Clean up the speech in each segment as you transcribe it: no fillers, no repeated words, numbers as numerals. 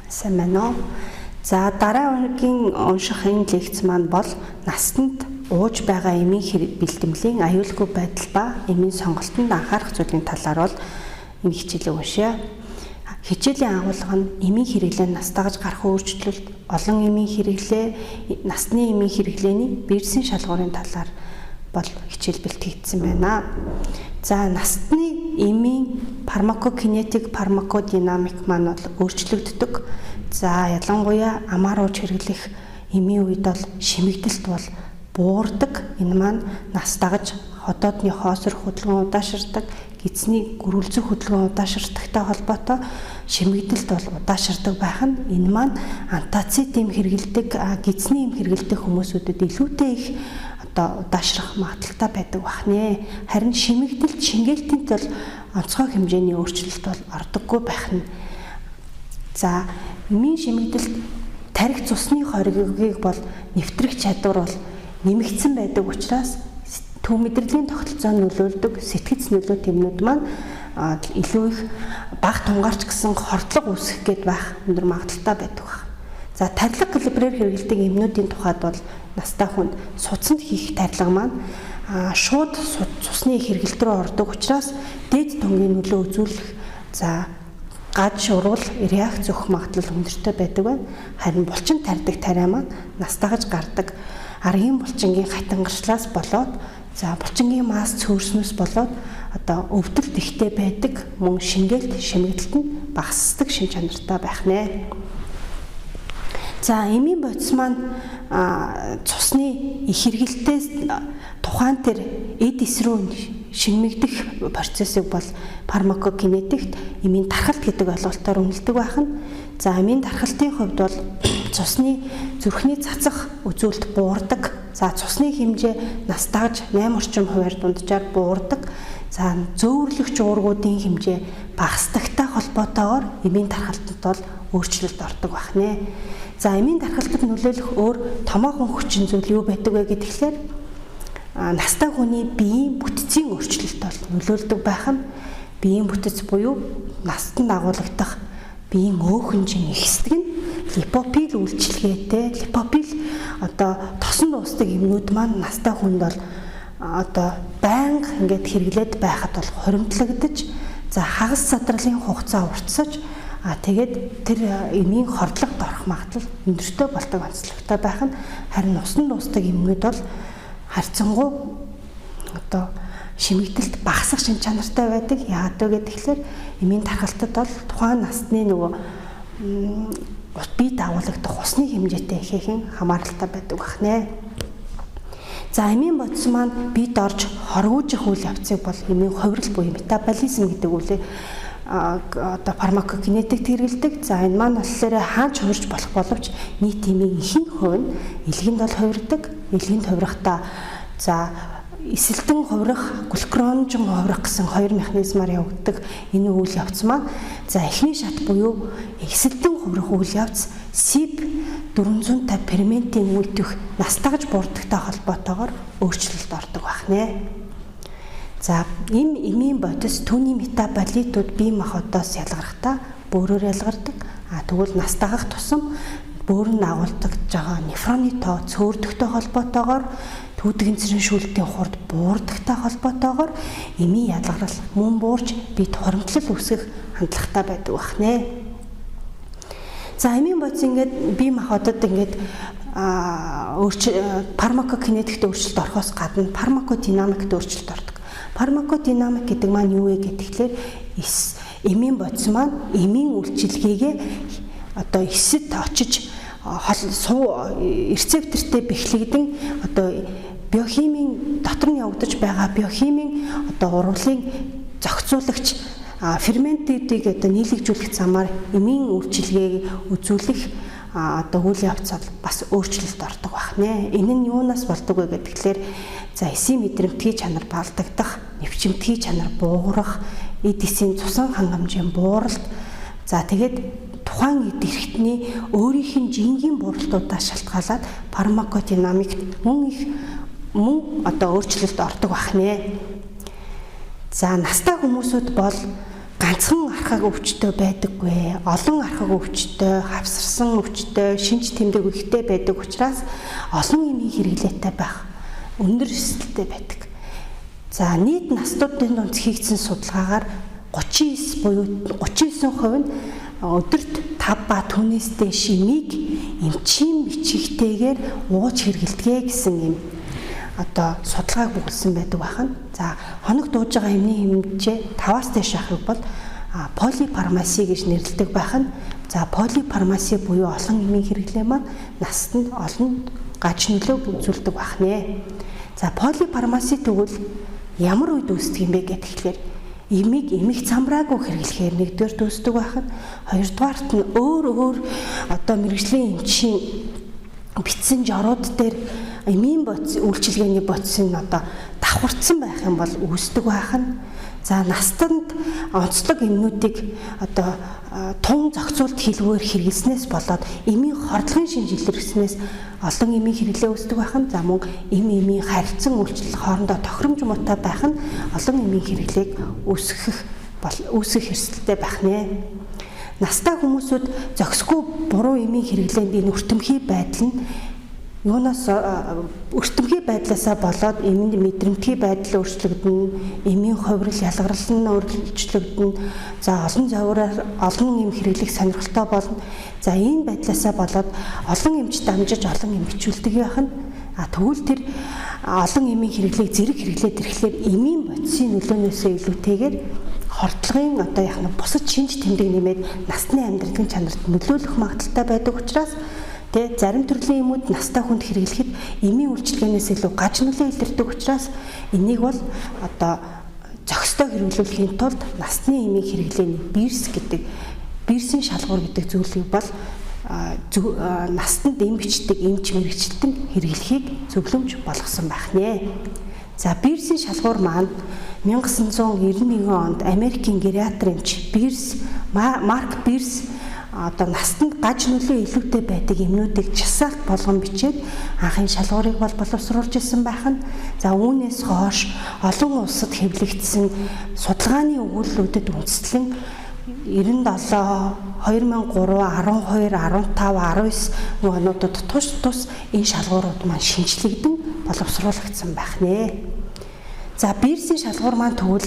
Сайн байна уу? За дараа өдрийн унших энэ лекц маань бол настанд ууж байгаа эмийн бэлтгэмлийн аюулгүй байдал ба эмийн сонголтод анхаарах зүйлийн талаар бол энэ хичээлийг уншъя. Хичээлийн агуулга нь эмийн хэрэглээ настагж гарах өөрчлөлт, олон эмийн хэрэглээ, насны эмийн хэрэглээний вирусын шалгуурын талаар бол хичээл бэлтгэгдсэн байна. За насны эмийн фармакокинетик, фармакодинамик маань бол өөрчлөгддөг. За ялангуяа амар ууж хэрэглэх эмийн үед бол шимэгдэлт бол буурдаг. Энэ маань нас дагаж хотоодны хоосрох хөдөлгөөн удаашрдаг, гидсний гөрүүлзэх хөдөлгөөн удаашрдагтай холбоотой шимэгдэлт бол удаашрдаг байх нь энэ маань антацид эм хэрэгэлдэг, гидсний эм хэрэгэлдэг хүмүүсүүдэд илүүтэй их удаашрах магадaltaй байдаг бахнэ. Харин шимэгдэлт, шингээлтэнд бол онцгой хэмжээний өөрчлөлт бол ордоггүй байх нь. За эмийн шимэгдэлт тарих цусны хоригыг бол нэвтрэх чадвар бол нэмэгдсэн байдаг учраас төв мэдрэлийн тогтолцоонд нөлөөлдөг сэтгэц нөлөө тэмнүүд маань илүү их бага тунгаарч гэсэн хордлого үүсгэх гээд байх өндөр магадaltaй байдаг байна. За тарилга калибрээр хэрэглэдэг эмнүүдийн тухайд бол настай хүнд судсанд хийх тарилга маань шууд цусны хэрэгэлт рүү ордог учраас дээд тунгийн нөлөө үзүүлэх гаж урвал реакц өгөх магадлал өндөртэй байдаг байна. Харин булчин тарьдаг тариа маань настагж гардаг аргийн булчингийн хатангарчлаас болоод булчингийн масс цөөрснөөс болоод өвдөлт ихтэй байдаг, мөн шингээлт, шимэгдэлт нь багасдаг шин чанартай байх нэ. За эмийн бодис маань цусны их хэрэгэлтээс тухайн тэр эдис рүү шимэгдэх процессыг бол фармакокинетикт эмийн тархалт гэдэг ойлголтоор үнэлдэг байх нь. За эмийн тархалтын хувьд бол цусны зүрхний цацах үзүүлэлт буурдаг. За цусны хэмжээ нас дагаж 8 орчим хувиар дунджаар буурдаг. За зөөвөрлөгч уургуудын хэмжээ багасдагтай холбоотойгоор эмийн тархалтанд бол өөрчлөлт ордог байх нэ. За эмийн тархалтад нөлөөлөх өөр томоохон хүчин зүйл юу байдаг вэ гэхээр настай хүний биеийн бүтцийн өөрчлөлт бол нөлөөлдөг байх нь. Биеийн бүтэц буюу настанд агуулгадах биеийн өөхөнжин ихсдэг нь липопил үйлчилгээтэй. Липопил тосон дуустдаг эмнүүд маань настай хүнд бол байнга ингээд хэрэглээд байхад бол хоримтлагдаж хагас задралын хугацаа уртсаж тэгээд тэр эмийн хордлогод орох магадлал өндөртэй болдог онцлогтой байх нь. Харин усан дуустдаг эмнүүд бол харьцангуй шимэгдэлт багасах шин чанартай байдаг. Яагаад вэ гэхээр эмийн тархалтад бол тухайн насны бие дагуулгадах усны хэмжээтэй ихээхэн хамааралтай байдаг бахнэ. За эмийн бодис маань биед орж хоргоожих үйл явцыг бол эмийн хувирал буюу метаболизм гэдэг үлээ фармакокинетикт хэрэглэдэг. За энэ маань болохоор хаач хувирч болох боловч нийт эмийн ихэнх хувь нь элгэнд бол хувирдаг. Элгэнд хувирахтаа эсэлтэн хувирах, глюкронжин хувирах гэсэн хоёр механизмаар явагддаг энэ үйл явц маань эхний шат буюу эсэлтэн хувирах үйл явц CYP450 ферментийн үйлдвэх настагж буурдагтай холбоотойгоор өөрчлөлт ордог бахнэ. За эмийн бодис түүний метаболитууд бие махбодоос ялгархдаа бөөрөөр ялгардаг. Тэгвэл нас дагах тусам бөөрөнд агуулдаг байгаа нефроны тоо цөөрдөгтэй холбоотойгоор түүдгэн цэрэн шүүлтийн хурд буурдагтай холбоотойгоор эмийн ялгарал мөн буурч бид хоримтлал үүсгэх хандлагатай байдаг бахнэ. За эмийн бодис ингээд бие махбодод ингээд фармакокинетикт өөрчлөлт орохоос гадна фармакодинамикт өөрчлөлт ордог. Фармакодинамик гэдэг маань юу вэ гэхээр эмийн бодис маань эмийн үйлчилгээгээ эсэд очиж рецептортэй бэхлэгдэн биохимийн дотор нь явагдаж байгаа биохимийн урвалын зохицуулагч ферментүүдийг нийлэгжүүлэх замаар эмийн үйлчилгээг үзүүлэх үйл явц бас өөрчлөлт ордог бахнэ. Энэ нь юунаас болдог вэ гэхээр эсийн мэдрэмтгий чанар балдагдах, нэвчимтгий чанар бууграх, эд эсийн цусан хангамжийн бууралт. Тэгээд тухайн эд эрхтний өөрийнх нь жингийн бууралтуудаас шалтгаалаад фармакодинамикт мөн өөрчлөлт ордог бахнэ. За настай хүмүүсүүд бол ганцхан архаг өвчтөй байдаггүй. Олон архаг өвчтөй, хавсарсан өвчтөй, шинж тэмдэг ихтэй байдаг учраас олон эмийн хэрэглээтэй байх өндөр эрсдэлтэй байдаг. За нийт настуудын дунд хийгдсэн судалгаагаар 39 буюу 39% нь өдөрт 5 ба түүнээс дээш эмийг эмчийн бичигтэйгээр ууж хэрэглэдэг гэсэн юм судалгааг бүгэлсэн байдаг байна. За хоног дууж байгаа эмийн хэмжээ 5-аас дээш ахыг бол полифармаси гэж нэрлэдэг байна. За полифармаси буюу олон эмийн хэрэглээ маань насанд олон гаж нөлөөг үзүүлдэг байна. За полифармаси тэгвэл ямар үед үүсдэг юм бэ гэхээр эмийг эмих замраагүй хэрэглэхээр нэгдүгээр үүсдэг байна. Хоёрдугаарт нь өөр мэрэгжлийн эмчийн бичсэн жорууд дээр эмийн үйлчилгээний бодисын давхарцсан байх юм бол үүсдэг байна. За настанд онцлог эмнүүдийг тун зохицуулт хэлбэрээр хэрэглэснээс болоод эмийн хордлогын шинж илэрхснээс олон эмийн хэрэглээ үүсдэг байна. За мөн эмийн харилцан үйлчлэл хоорондоо тохиромж муутай байх нь олон эмийн хэрэглээг үүсгэх эрсдэлтэй байх нэ. Настай хүмүүсүүд зохисгүй буруу эмийн хэрэглээнд энэ өртөмхий байдал нь юунаас өртөмхий байдлаасаа болоод эмийн мэдрэмтгий байдал өөрчлөгдөн, эмийн хувирал ялгарл нь өөрчлөгдөн. За олон завраар олон эм хэрэглэх сонирхолтой болно. За энэ байдлаасаа болоод олон эмч дамжиж олон эм бичүүлдэг яах нь. Тэгвэл тэр олон эмийн хэрэглээг зэрэг хэрэглээд ирэхлээр эмийн бодисын нөлөөнөөсөө илүүтэйгээр хордлогын бусад шинж тэмдэг нэмээд насны амьдралын чанарт нөлөөлөх магадaltaй байдаг учраас зарим төрлийн эмүүд настай хүнд хэрэглэхэд эмийн үйлчилгээнээс илүү гаж нөлөө илэрдэг учраас энийг бол зохистой хэрэглүүлэхийн тулд насны эмийн хэрэглээний бирсийн шалгуур гэдэг зүйлийг бол настанд эм бичдэг эмч мэрэгчлэн хэрэглэхийг зөвлөмж болгосон байх нэ. За бирсийн шалгуур маань 1991 онд Америкийн гериатр эмч Марк Бирс настанд гаж нөлөө илүүтэй байдаг эмнүүдийг жагсаалт болгон бичээд анхын шалгуурыг бол боловсруулж ирсэн байх нь. За үүнээс хойш олон улсад хэвлэгдсэн судалгааны өгүүлбэрүүдэд үндэслэн 97, 2003, 12, 15, 19 онуудад тус энэ шалгуурууд маань шинжлэгдэн боловсруулагдсан байх нэ. За бирсийн шалгуур маань тэгвэл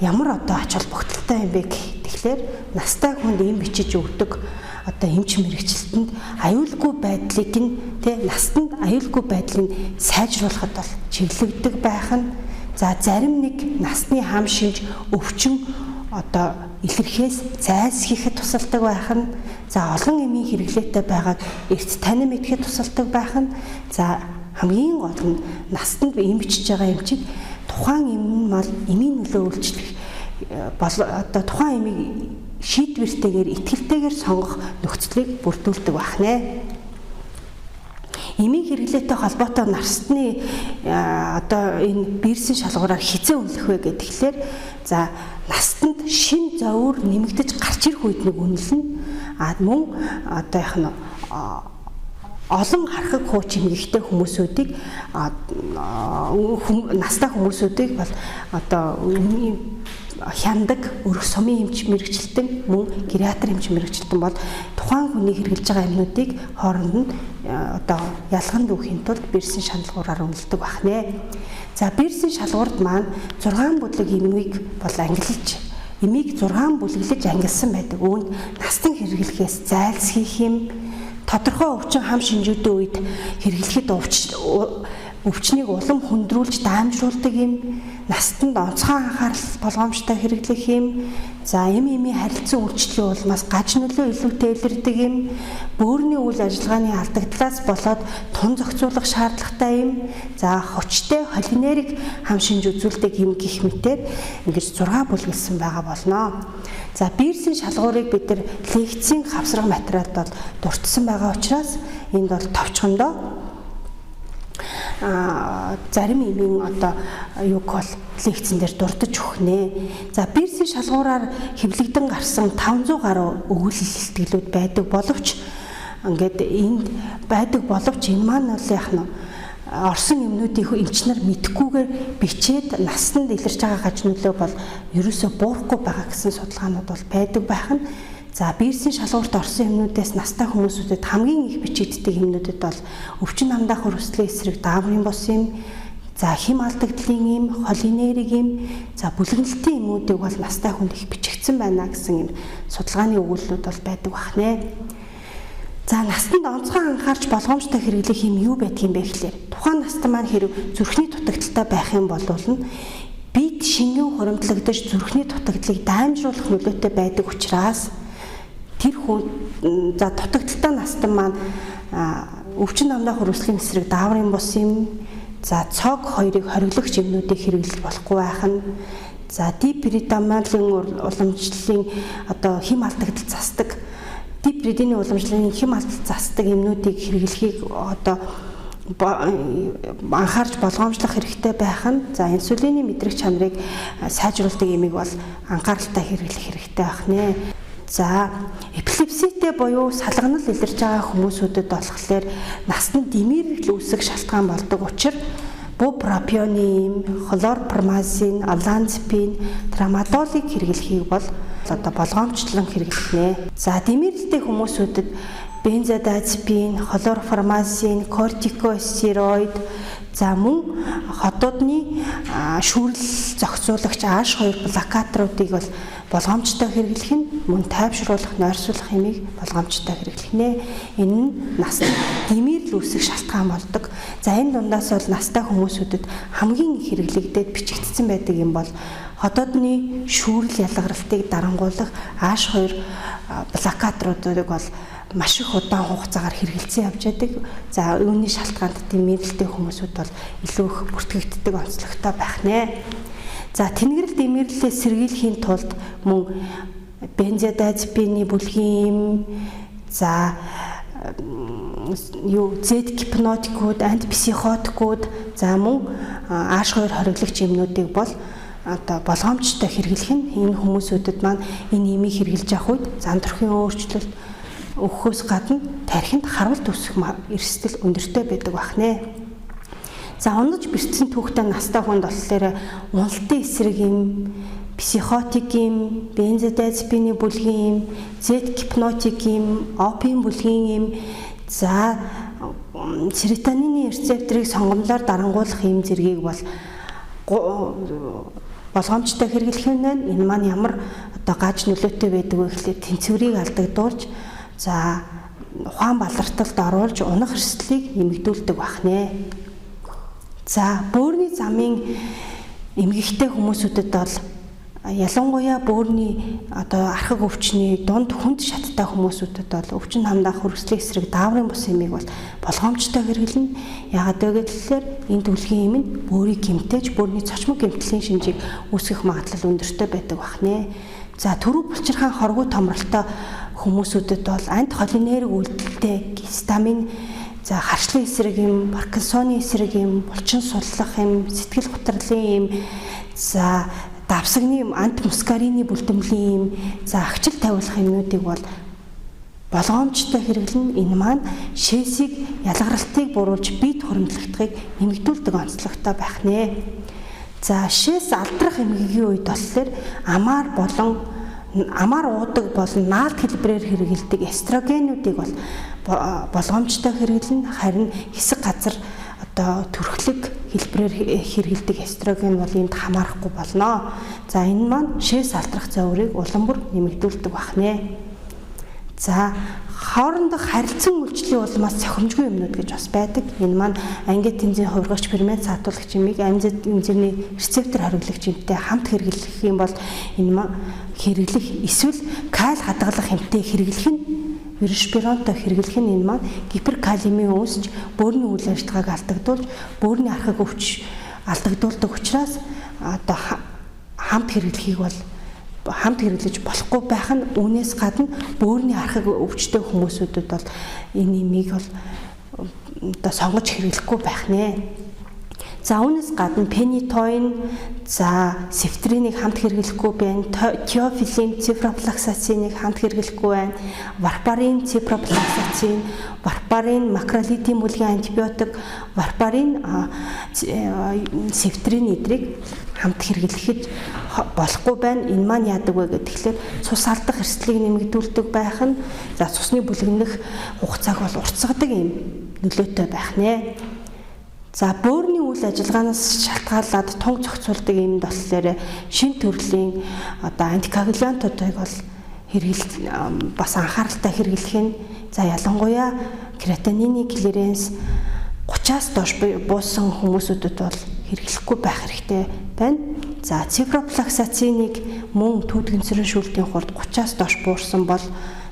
ямар ач холбогдолтой юм бэ гэхлээр настай хүнд эм бичиж өгдөг эмч мэрэгчлэлтэнд аюулгүй байдлыг настанд аюулгүй байдлыг сайжруулахад бол чиглэгддэг байх нь. За зарим нэг насны хам шинж өвчин илэрхээс зайлсхийхэд тусалдаг байх нь. За олон эмийн хэрэглээтэй байгааг эрт танин мэдхэд тусалдаг байх нь. За хамгийн гол нь настанд эм бичиж байгаа эмчид тухайн эм нь эмийн нөлөө үйлчлэх тухайн эмийг шийдвэртэйгээр итгэлтэйгээр сонгох нөхцөлийг бүрдүүлдэг байх нэ. Эмийн хэрэглээтэй холбоотой нарсны энэ бирсийн шалгуураар хизээ үнэлэх вэ гэхлээр за настанд шин зовөр нэмэгдэж гарч ирэх үед нэг үнэлнэ. Мөн олон харахаг хууч эмгэгтэй хүмүүсүүдийг настай хүмүүсүүдийг бол хяндаг өрх сумын эмч мэрэгчлэлтэн мөн гериатр эмч мэрэгчлэлтэн бол тухайн хүний хэрэгжилж байгаа эмнүүдийг хооронд нь ялганд өгөхийн тулд бирсийн шалгуураар үнэлдэг байх нэ. За бирсийн шалгуурд маань 6 бүлэг эмийг бол эмийг 6 бүлэглэж ангилсан байдаг. Үүнд настан хэрэглэхээс зайлсхийх юм, тодорхой өвчин хам шинжүүдийн үед хэрэглэхэд өвчнийг улам хөндрүүлж даамжруулдаг юм, настанд онцгой анхаарал болгоомжтой хэрэглэх юм, за эмийн харилцан үйлчлэлийн улмаас гаж нөлөө илүүтэй илэрдэг юм, бөөрийн үйл ажиллагааны алдагдлаас болоод тун зохицуулах шаардлагатай юм, за хүчтэй холинерик хам шинж үзүүлдэг юм гэх мэтээр ингэж 6 бүлгэлсэн байгаа болно. За бирсийн шалгуурыг бид нар лекцийн хавсрах материалд бол дурдсан байгаа учраас энд бол товчхондоо зарим эмийн юг бол лекцэн дээр дурдж өгнэ. За бирсийн шалгуураар хэвлэгдэн гарсан 500 гаруй өгүүлэл илтгэлүүд байдаг боловч энэ маань бол орсон юмнуудыг эмчнэр мэдхгүйгээр бичээд насанд илэрч байгаа гажнуулаа бол ерөөсөө буурахгүй байгаа гэсэн судалгаанууд бол байдаг байх нь. За биерсийн шалгуурт орсон юмнуудаас настай хүмүүсүүдэд хамгийн их бичигддэг юмнуудад бол өвчин намдаах хүрслийн эсрэг дааврын бос юм, за хим алдагдлын юм, холинерик юм, за бүлэгнэлтийн юмнуудыг бол настай хүнд их бичигдсэн байна гэсэн юм судалгааны өгүүлбэрүүд бол байдаг бахнэ. За настанд онцгой анхаарч болгоомжтой хэрэглэх юм юу байдг юм бэ гэхээр тухайн настай маань хэрэг зүрхний дутагдaltaй байх юм бол бид шингэн хуримтлагдаж зүрхний дутагдлыг даймжруулах нөлөөтэй байдаг учраас тэр хүн за дутагдaltaй настай маань өвчин намдаах хүрслийн эсрэг дааврын бус юм, за цог хоёрыг хориглох юмнуудыг хэрэглэж болохгүй байх нь, за дипридамалын уламжлалын одоо хим алдагдал засдаг дипридины уламжлалын хим алдал засдаг юмнуудыг хэрэглэхийг одоо анхаарч болгоомжлох хэрэгтэй байх нь, за инсулины мэдрэг чанарыг сайжруулдаг юмыг бол анхааралтай хэрэглэх хэрэгтэй байх нэ. За эпилепситэй буюу салганал илэрч байгаа хүмүүсүүдэд болохоор насанд димэрэл үүсэх шалтгаан болдог учраас бупропионин, хлорпромазин, оланципин, трамадолыг хэрэглэхийг бол одоо болгоомжлон хэрэглэх нэ. За димэрэлтэй хүмүүсүүдэд бензодиазепин, хлорпромазин, кортикостероид, за мөн хотуудны шүүрэл зохицуулагч H2 блокаторуудыг бол болгоомжтой хэрэглэх нь мөн тайвшруулах, нойрсуулах юмыг болгоомжтой хэрэглэх нэ. Энэ нь насанд димэрэл үүсэх шалтгаан болдог. За энэ дундаас бол настай хүмүүсүүдэд хамгийн их хэрэглэгдээд бичигдсэн байдаг юм бол хотоодны шүүрэл ялгаралтыг дарангуулах H2 блокаторуудыг бол маш их удаан хугацаагаар хэрэгэлцэн явж байдаг. За үүний шалтгаанд димэрэлтэй хүмүүсүүд бол илүү их бүртгэгддэг онцлогтой байх нэ. За тэнгэрэл димэрлэлээ сэргийлэхийн тулд мөн бензодиазепины бүлгийн, за Z-гипнотикууд, антипсихотикууд, за мөн H2 хориглагч юмнуудыг бол одоо болгоомжтой хэрэглэх нь энэ хүмүүсүүдэд маань энэ имийг хэрэглэж авах үед зан төрхийн өөрчлөлт өгөхөөс гадна тархинд харвалт үүсэх эрсдэл өндөртэй байдаг байх нэ. За унаж бэрцсэн түүхтэй настай хүнд болохоор уналтын эсрэг юм, психотик юм, бензодиазепины бүлгийн юм, Z-гипнотик юм, опиум бүлгийн юм, за серотонины рецепторыг сонгомлоор дарангуулах юм зэргийг бол болгоомжтой хэрэглэх нь энэ маань ямар одоо гаж нөлөөтэй байдаг вэ гэхлээр тэнцвэрийг алдагдуулж, за ухаан баларталд оруулж унах эрсдлийг нэмэгдүүлдэг байх нэ. За бөөрийн замын эмгэгтэй хүмүүсүүдэд бол ялангуяа бөөрийн одоо архаг өвчний дунд хүнд шаттай хүмүүсүүдэд бол өвчин хамдаах хүрслийн эсрэг дааврын бус эмийг бол болгоомжтой хэрэглэнэ. Яагаад вэ гэхээр энэ төлгийн эм нь бөөрийг гэмтээж бөөрийн цочмог гэмтлийн шинжийг үүсгэх магадлал өндөртэй байдаг байх нэ. За түрүү булчирхаан хоргүй томролтой хүмүүсүүдэд бол анти холинерик үйлдэлтэй гистамин, за харшлын эсрэг юм, Паркинсоны эсрэг юм, булчин суллах юм, сэтгэл гутралын юм, за давсагны юм, антимускарины бүлтэмлийн юм, за агчил тавиулах юмнуудыг бол болгоомжтой хэрэглэн энэ маань шээсийг ялгаралтыг буруулж бие хуримтлагдахыг нэмэгдүүлдэг онцлогтой байх нэ. За шээс алдрах эмгэгийн үед болохоор амар уудаг болон наалт хэлбэрээр хэрэгэлдэг эстрогенүүдийг бол болгоомжтой хэрэглэн, харин хэсэг газар одоо төрхлөг хэлбэрээр хэрэгэлдэг эстроген бол энд хамаарахгүй болно. За энэ маань шээс алдрах зоврыг улам бүр нэмэгдүүлдэг байх нэ. За хоорондох харилцан үйлчлэлийн улмаас цохимжгүй юмнууд гэж бас байдаг. Энэ маань ангидотензин хувиргагч фермент саатуулагч юмыг амин эмзэгний рецептор хоригдлагч юмтай хамт хэрэглэх юм бол энэ маань хэрэглэх эсвэл каль хадгалах хэмтэй хэрэглэх нь вирушпиронтой хэрэглэх нь энэ маань гиперкалемийн үүсч бөөрийн үйл ажиллагааг алдагдуулж бөөрийн архаг өвч алдагдуулдаг учраас одоо хамт хэрэглэхийг бол хамт хэрэглэж болохгүй байх нь үүнээс гадна бөөрийн архаг өвчтэй хүмүүсүүдэд бол энэ имийг бол одоо сонгож хэрэглэхгүй байх нэ. За үүнээс гадна пенитоин, за сефтринийг хамт хэрэглэхгүй байна. Теофилин, цифрофлоксациныг хамт хэрэглэхгүй байна. Варфарин, цифрофлоксацин, варфарин, макролидийн бүлгийн антибиотик, варфарин, сефтрин эдрийг хамт хэрэглэхэд болохгүй байна. Энэ маань яадаг вэ гэхээр цус алдах эрсдлийг нэмэгдүүлдэг байх нь, за цусны бүлэгнэх хугацааг бол уртсгадаг юм нөлөөтэй байх нэ. За бөөрийн үйл ажиллагаанаас шалтгаалаад тунг зохицуулдаг юмд болохоор шин төрлийн антикоагулянтуудыг бол бас анхааралтай хэрэглэх нь, за ялангуяа креатинины клиренс 30-аас доош буусан хүмүүсүүдэд бол хэрэглэхгүй байх хэрэгтэй байна. За цифрофлоксациныг мөн түүдгэнцэрэн шүүлтийн хурд 30-аас доош буурсан бол,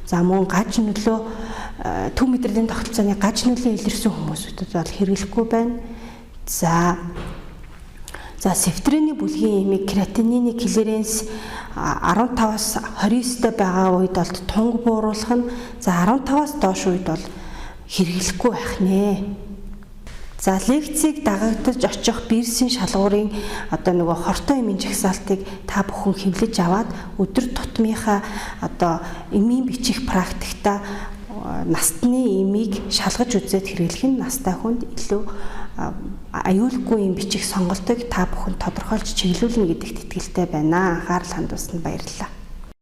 за мөн гаж нөлөө төв мэдрэлийн тогтолцооны гаж нөлөө илэрсэн хүмүүсүүдэд бол хэрэглэхгүй байна. За сефтриний бүлгийн эмийг креатинины клиренс 15-аас 29-тэй байгаа үед бол тунг бууруулах нь, за 15-аас доош үед бол хэрэглэхгүй байх нэ. За лекцийг дагагдаж очих вирусийн шалгуурын хортой эмийн жагсаалтыг та бүхэн хэвлэж аваад өдөр тутмынхаа эмийн бичих практикта настны эмийг шалгаж үзээд хэрэглэх нь настай хүнд илүү аюулгүй эм бичих сонголтыг та бүхэн тодорхойлж чиглүүлнэ гэдэгт итгэлтэй байна. Анхаарал хандуулсанд баярлалаа.